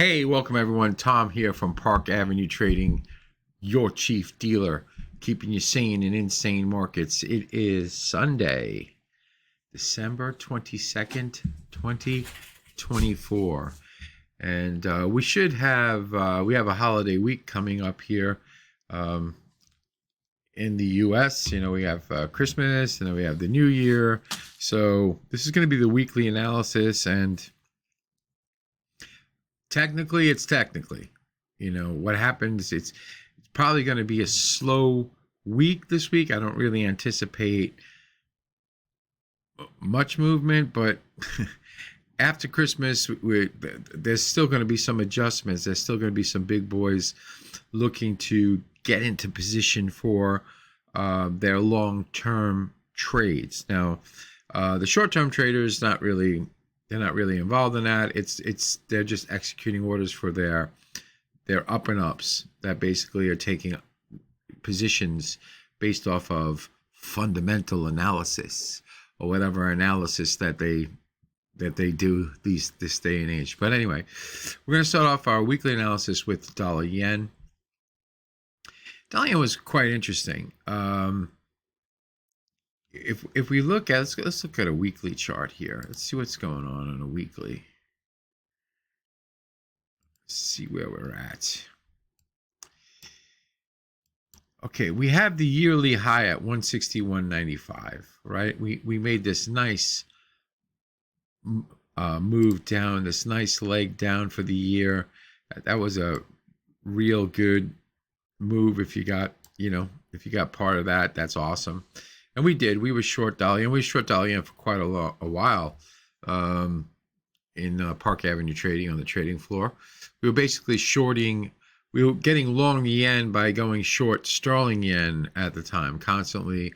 Hey, welcome everyone. Tom here from Park Avenue Trading, your chief dealer, keeping you sane in insane markets. It is Sunday, December 22nd, 2024. And we should have, we have a holiday week coming up here in the US. You know, we have Christmas and then we have the New Year. So this is going to be the weekly analysis, and technically, you know, what happens, it's probably going to be a slow week this week. I don't really anticipate much movement, but after Christmas, there's still going to be some adjustments. There's still going to be some big boys looking to get into position for their long-term trades. Now, the short-term traders, they're not really involved in that. They're just executing orders for their up and ups that basically are taking positions based off of fundamental analysis or whatever analysis that they do this day and age. But anyway, we're going to start off our weekly analysis with dollar yen. Dollar yen was quite interesting. If we look at, let's look at a weekly chart here. Let's see what's going on a weekly. Let's see where we're at. Okay, we have the yearly high at 161.95, right? We made this nice move down, this nice leg down for the year. That was a real good move. If you got part of that, that's awesome. And we did. We were short dollar yen. We were short dollar yen for quite a while in Park Avenue Trading on the trading floor. We were basically shorting. We were getting long the yen by going short sterling yen at the time, constantly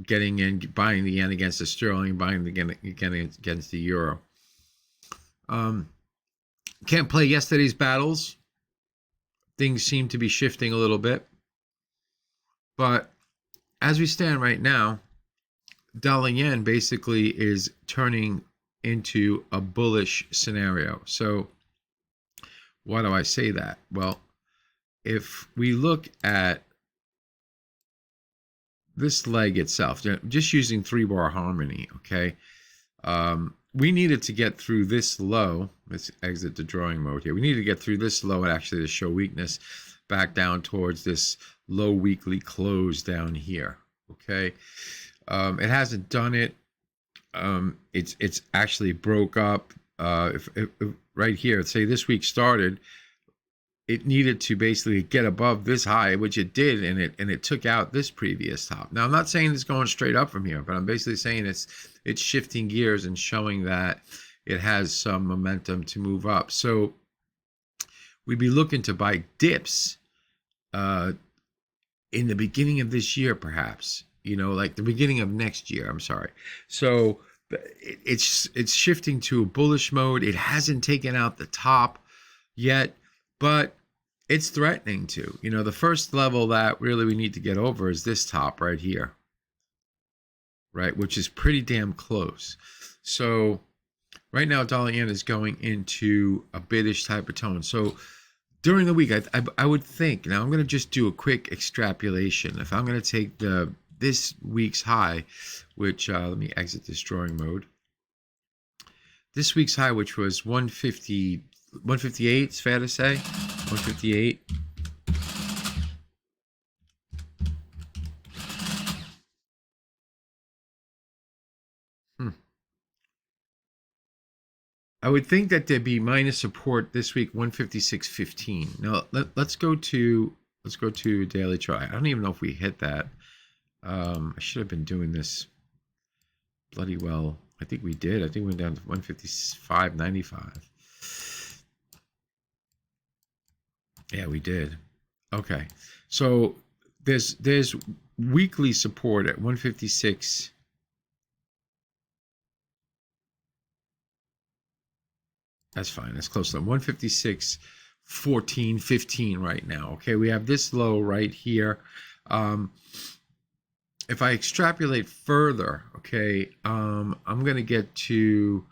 getting in, buying the yen against the sterling, buying the yen against the euro. Can't play yesterday's battles. Things seem to be shifting a little bit. But as we stand right now, dollar yen basically is turning into a bullish scenario. So why do I say that? Well, if we look at this leg itself, just using 3-bar harmony, okay, we needed to get through this low. Let's exit the drawing mode here. We needed to get through this low and actually to show weakness back down towards this low weekly close down here. Okay, it hasn't done it. It's actually broke up. If right here, say this week started, it needed to basically get above this high, which it did, and it took out this previous top. Now, I'm not saying it's going straight up from here, but I'm basically saying it's shifting gears and showing that it has some momentum to move up. So we'd be looking to buy dips in the beginning of this year, perhaps, like the beginning of next year. I'm sorry. So it's shifting to a bullish mode. It hasn't taken out the top yet, but it's threatening to. The first level that really we need to get over is this top right here, right, which is pretty damn close. So right now, dollar yen is going into a biddish type of tone. So during the week, I would think, now I'm going to just do a quick extrapolation. If I'm going to take this week's high, which, let me exit this drawing mode. This week's high, which was 158, it's fair to say, 158. I would think that there'd be minus support this week, 156.15. Now let's go to daily chart. I don't even know if we hit that. I should have been doing this bloody well. I think we did. I think we went down to 155.95. Yeah, we did. Okay, so there's weekly support at 156. That's fine. That's close to 156.14.15 right now. Okay, we have this low right here. If I extrapolate further, okay, I'm gonna get to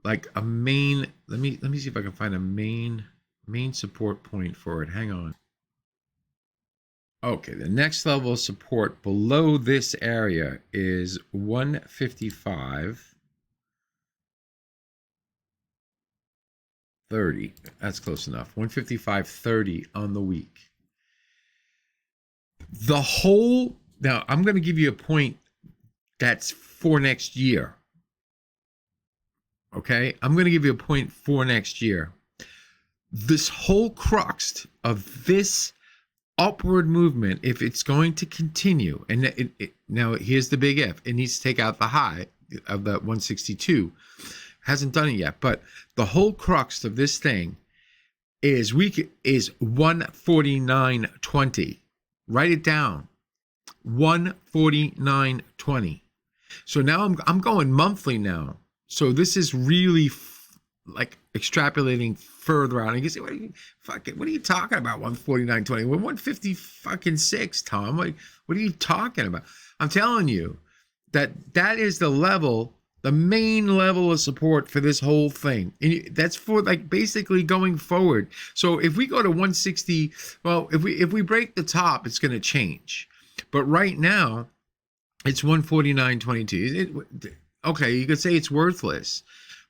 like a main. Let me see if I can find a main Main support point for it. Hang on. Okay, the next level of support below this area is 155.30. That's close enough. 155.30 on the week. The whole, now I'm going to give you a point that's for next year. Okay, I'm going to give you a point for next year. This whole crux of this upward movement, if it's going to continue, and now here's the big if, it needs to take out the high of that 162. Hasn't done it yet, but the whole crux of this thing is 149.20. Write it down. 149.20. So now I'm going monthly now. So this is really like extrapolating further out. And you can say, what are you talking about? 149.20. We're 150.6, Tom. What are you talking about? I'm telling you that is the level, the main level of support for this whole thing. And that's for like basically going forward. So if we go to 160, well, if we break the top, it's going to change. But right now, it's 149.22. Okay, you could say it's worthless.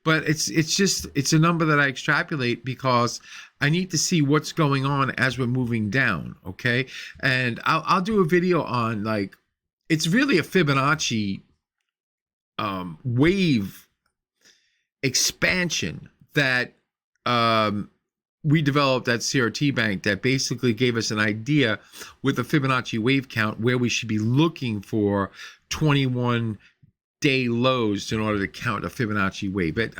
But it's a number that I extrapolate because I need to see what's going on as we're moving down, okay? And I'll do a video on, like, it's really a Fibonacci wave expansion that we developed at CRT Bank that basically gave us an idea with the Fibonacci wave count where we should be looking for 21 day lows in order to count a Fibonacci wave. But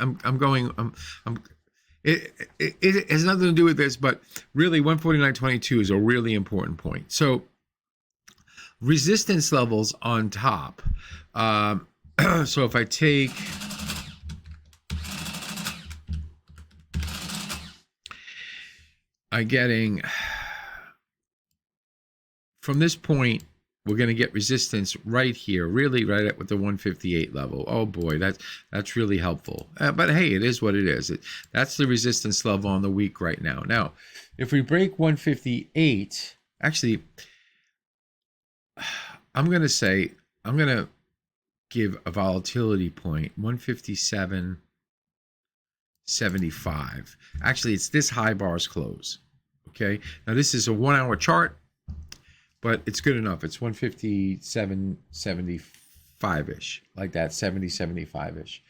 it has nothing to do with this, but really 149.22 is a really important point. So resistance levels on top. So if I take I'm getting from this point, we're going to get resistance right here, really right at with the 158 level. Oh boy, that's really helpful. But hey, it is what it is. That's the resistance level on the week right now. Now, if we break 158, actually, I'm going to give a volatility point, 157.75. Actually, it's this high bar's close. Okay, now this is a 1 hour chart, but it's good enough. It's 157.75-ish, like that, 70.75-ish.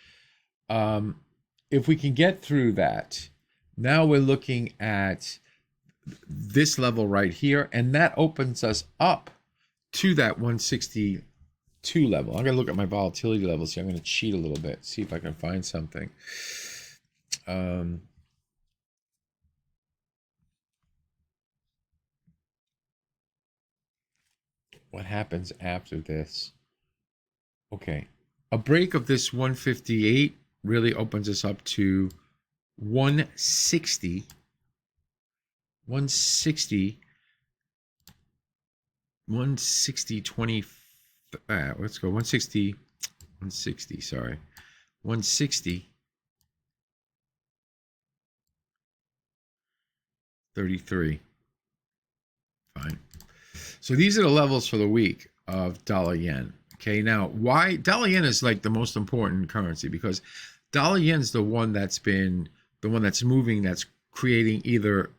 If we can get through that, now we're looking at this level right here, and that opens us up to that 162 level. I'm going to look at my volatility levels here. I'm going to cheat a little bit, see if I can find something. What happens after this? Okay, a break of this 158 really opens us up to 160. 160.20. Let's go 160. Sorry, 160.33. Fine. So these are the levels for the week of dollar yen. Okay, now why dollar yen is like the most important currency, because dollar yen is the one that's moving, that's creating either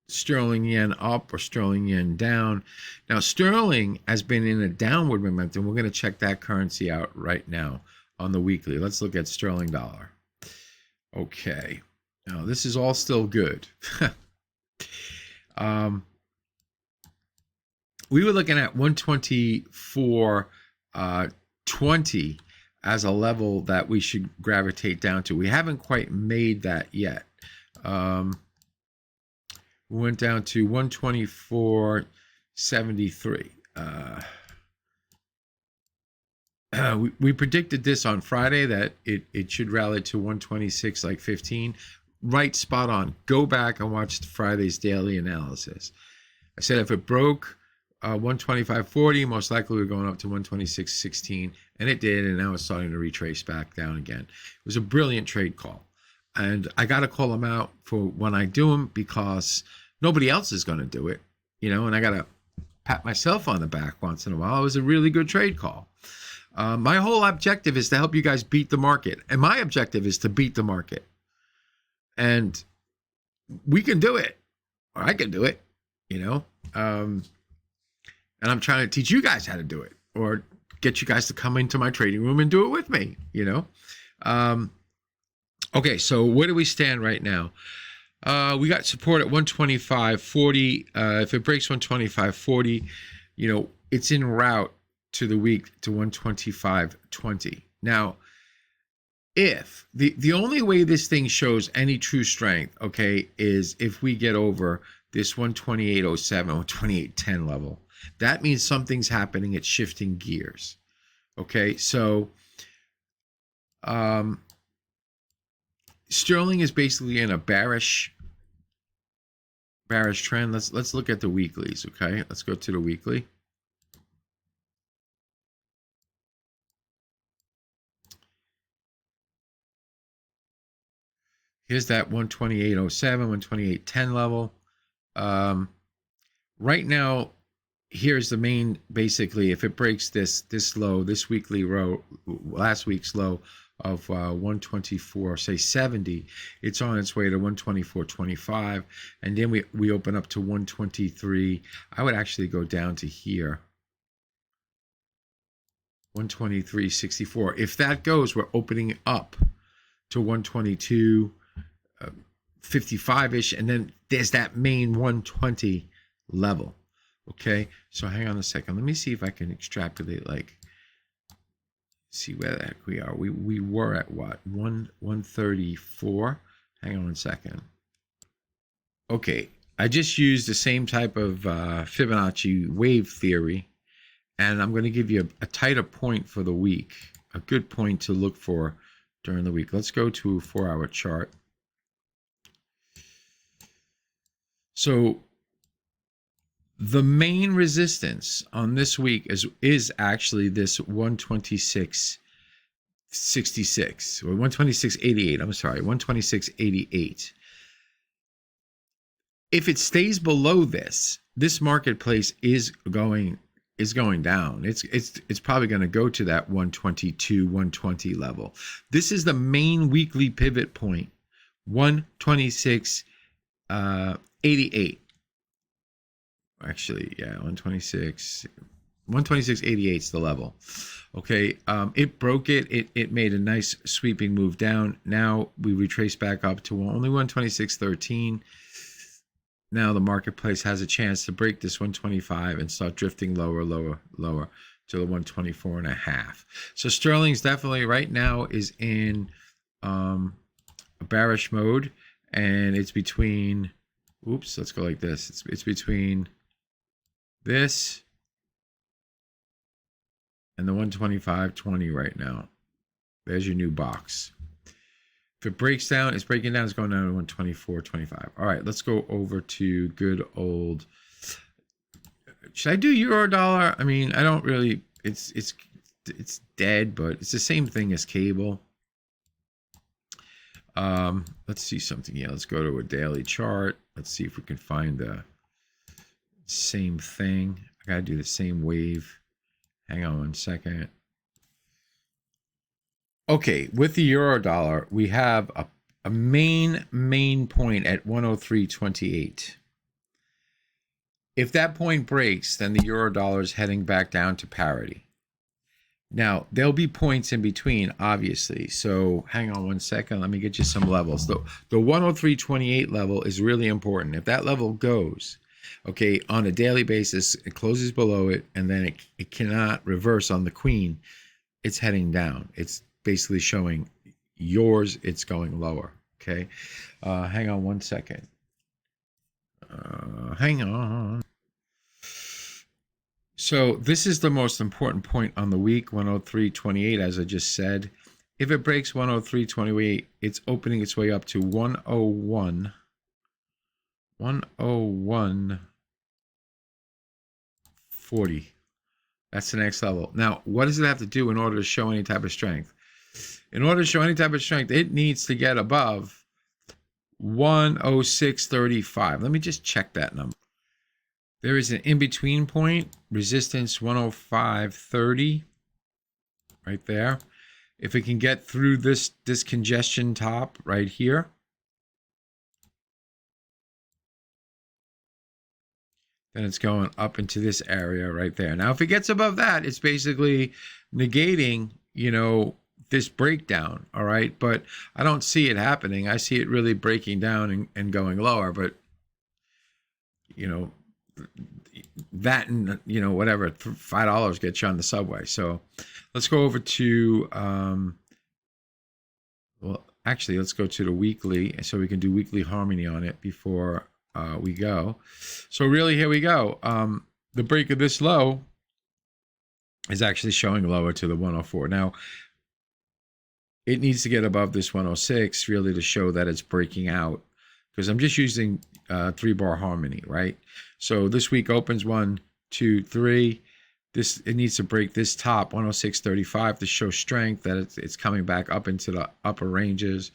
sterling yen up or sterling yen down. Now sterling has been in a downward momentum. We're going to check that currency out right now on the weekly. Let's look at sterling dollar. Okay, now this is all still good. We were looking at 124.20 as a level that we should gravitate down to. We haven't quite made that yet. We went down to 124.73. We predicted this on Friday that it should rally to 126 like 15. Right, spot on. Go back and watch Friday's daily analysis. I said if it broke 125.40, most likely we're going up to 126.16, and it did, and now it's starting to retrace back down again. It was a brilliant trade call. And I got to call them out for when I do them because nobody else is going to do it, you know, and I got to pat myself on the back once in a while. It was a really good trade call. My whole objective is to help you guys beat the market. And my objective is to beat the market. And we can do it, or I can do it, you know. And I'm trying to teach you guys how to do it, or get you guys to come into my trading room and do it with me, you know. Okay, so where do we stand right now? We got support at 125.40. If it breaks 125.40, you know, it's en route to the week to 125.20. Now, if the only way this thing shows any true strength, okay, is if we get over this 128.07, 128.10 level. That means something's happening. It's shifting gears. Okay, so sterling is basically in a bearish trend. Let's look at the weeklies. Okay, let's go to the weekly. Here's that 128.07, 128.10 level. Right now, here's the main, basically, if it breaks this low, this weekly low, last week's low of 124, say 70, it's on its way to 124.25, and then we open up to 123. I would actually go down to here, 123.64. If that goes, we're opening up to 122. 55-ish, and then there's that main 120 level. Okay, so hang on a second. Let me see if I can extrapolate, like, see where the heck we are. We were at what? 134. Hang on a second. Okay, I just used the same type of Fibonacci wave theory, and I'm going to give you a tighter point for the week, a good point to look for during the week. Let's go to a 4-hour chart. So the main resistance on this week is actually this 126.66 or 126.88. I'm sorry, 126.88. If it stays below this marketplace is going down. It's probably going to go to that 122, 120 level. This is the main weekly pivot point, 126.88. Actually, yeah, 126.88 is the level. Okay, it broke it. It made a nice sweeping move down. Now we retrace back up to only 126.13. Now the marketplace has a chance to break this 125 and start drifting lower to the 124.5. So sterling's definitely right now is in a bearish mode, and it's between. Oops, let's go like this. It's between this and the 125.20 right now. There's your new box. If it breaks down, it's breaking down, it's going down to 124.25. All right, let's go over to good old. Should I do euro dollar? I mean, I don't really. It's dead, but it's the same thing as cable. Let's see something here. Let's go to a daily chart. Let's see if we can find the same thing. I gotta do the same wave. Hang on one second. Okay, with the euro dollar, we have a main point at 103.28. If that point breaks, then the euro dollar is heading back down to parity. Now, there'll be points in between, obviously. So hang on one second. Let me get you some levels. The 103.28 level is really important. If that level goes, okay, on a daily basis, it closes below it, and then it cannot reverse on the queen. It's heading down. It's basically showing yours, it's going lower. Okay, hang on one second. Hang on. So this is the most important point on the week, 103.28, as I just said. If it breaks 103.28, it's opening its way up to 101.40. That's the next level. Now, what does it have to do in order to show any type of strength? In order to show any type of strength, it needs to get above 106.35. Let me just check that number. There is an in-between point, resistance 105.30, right there. If it can get through this congestion top right here, then it's going up into this area right there. Now, if it gets above that, it's basically negating, you know, this breakdown, all right? But I don't see it happening. I see it really breaking down and going lower, but, you know, that and, you know, whatever, $5 gets you on the subway. So let's go over to, well, actually, let's go to the weekly so we can do weekly harmony on it before we go. So really, here we go. The break of this low is actually showing lower to the 104. Now, it needs to get above this 106 really to show that it's breaking out, because I'm just using 3-bar harmony, right? So this week opens 1, 2, 3. It needs to break this top 106.35 to show strength, that it's coming back up into the upper ranges.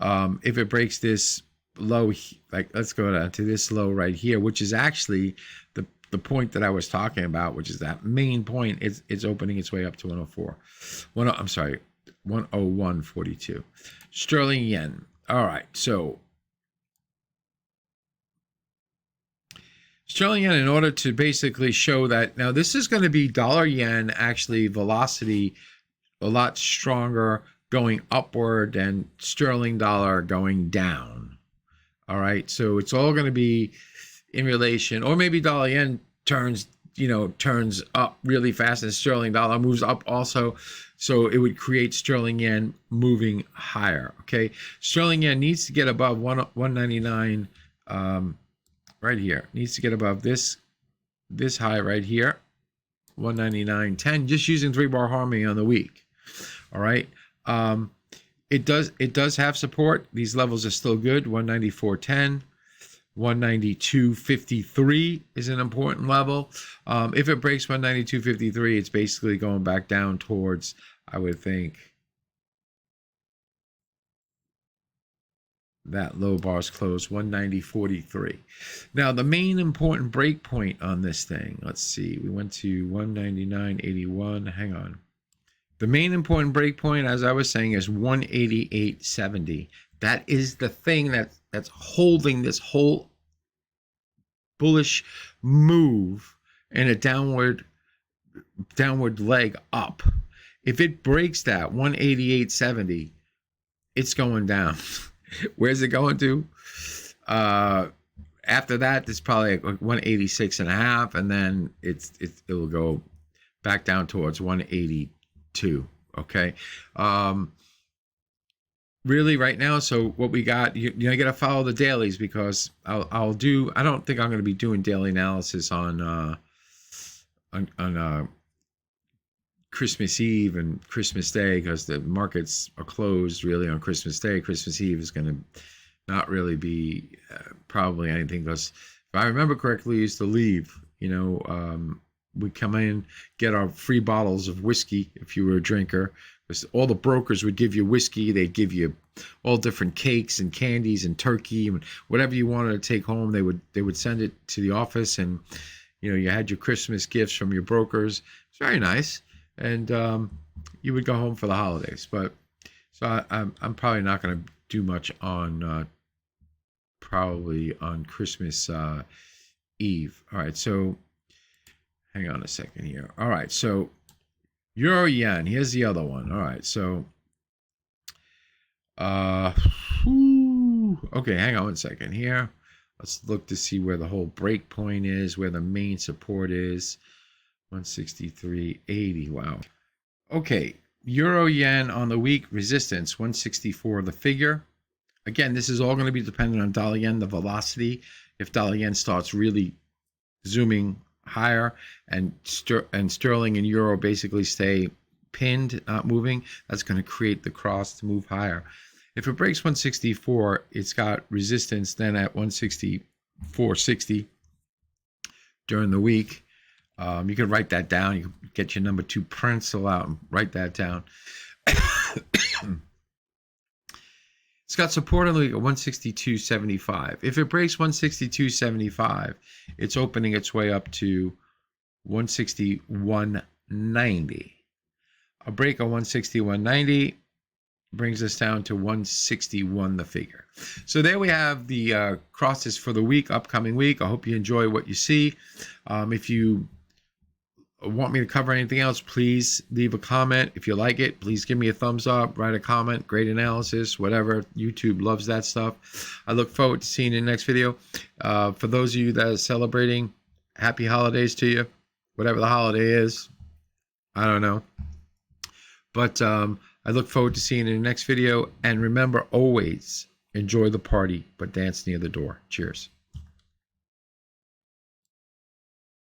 If it breaks this low, like let's go down to this low right here, which is actually the point that I was talking about, which is that main point. It's opening its way up to 104. I'm sorry, 101.42. Sterling yen. All right, so sterling yen, in order to basically show that, now this is going to be dollar yen actually velocity a lot stronger going upward than sterling dollar going down. All right, so it's all going to be in relation, or maybe dollar yen turns up really fast and sterling dollar moves up also. So it would create sterling yen moving higher. Okay, sterling yen needs to get above 199 right here. Needs to get above this high right here, 199.10, just using 3-bar harmony on the week. All right. It does have support. These levels are still good. 194.10, 192.53 is an important level. If it breaks 192.53, it's basically going back down towards, I would think, that low bar's close, 190.43. Now, the main important break point on this thing, let's see, we went to 199.81. Hang on. The main important break point, as I was saying, is 188.70. That is the thing that's holding this whole bullish move in a downward leg up. If it breaks that 188.70, it's going down. Where's it going to? After that, it's probably like 186.5, and then it'll go back down towards 182. Okay. Really, right now, so what we got, you got to follow the dailies, because I don't think I'm going to be doing daily analysis on Christmas Eve and Christmas Day, because the markets are closed really on Christmas Day. Christmas Eve is going to not really be probably anything, because if I remember correctly, we used to leave, we come in, get our free bottles of whiskey if you were a drinker, because all the brokers would give you whiskey. They'd give you all different cakes and candies and turkey and whatever you wanted to take home. They would send it to the office, and you had your Christmas gifts from your brokers. It's very nice, and you would go home for the holidays. But so I'm probably not going to do much on probably on Christmas Eve. All right, so hang on a second here. All right, so Euro yen. Here's the other one. All right, so okay, hang on one second here. Let's look to see where the whole break point is, where the main support is. 163.80. Wow. Okay, Euro yen on the week, resistance 164 the figure. Again, this is all going to be dependent on dollar yen, the velocity. If dollar yen starts really zooming higher, and sterling and euro basically stay pinned, not moving, that's going to create the cross to move higher. If it breaks 164, it's got resistance then at 164.60 during the week. You can write that down. You can get your number 2 pencil out and write that down. It's It's got support on the week at 162.75. If it breaks 162.75, it's opening its way up to 161.90. A break on 161.90 brings us down to 161 the figure. So there we have the crosses for the week, upcoming week. I hope you enjoy what you see. If you want me to cover anything else, please leave a comment. If you like it, please give me a thumbs up, write a comment, great analysis, whatever. YouTube loves that stuff. I look forward to seeing you in the next video. For those of you that are celebrating, happy holidays to you. Whatever the holiday is, I don't know. But I look forward to seeing you in the next video. And remember, always enjoy the party, but dance near the door. Cheers.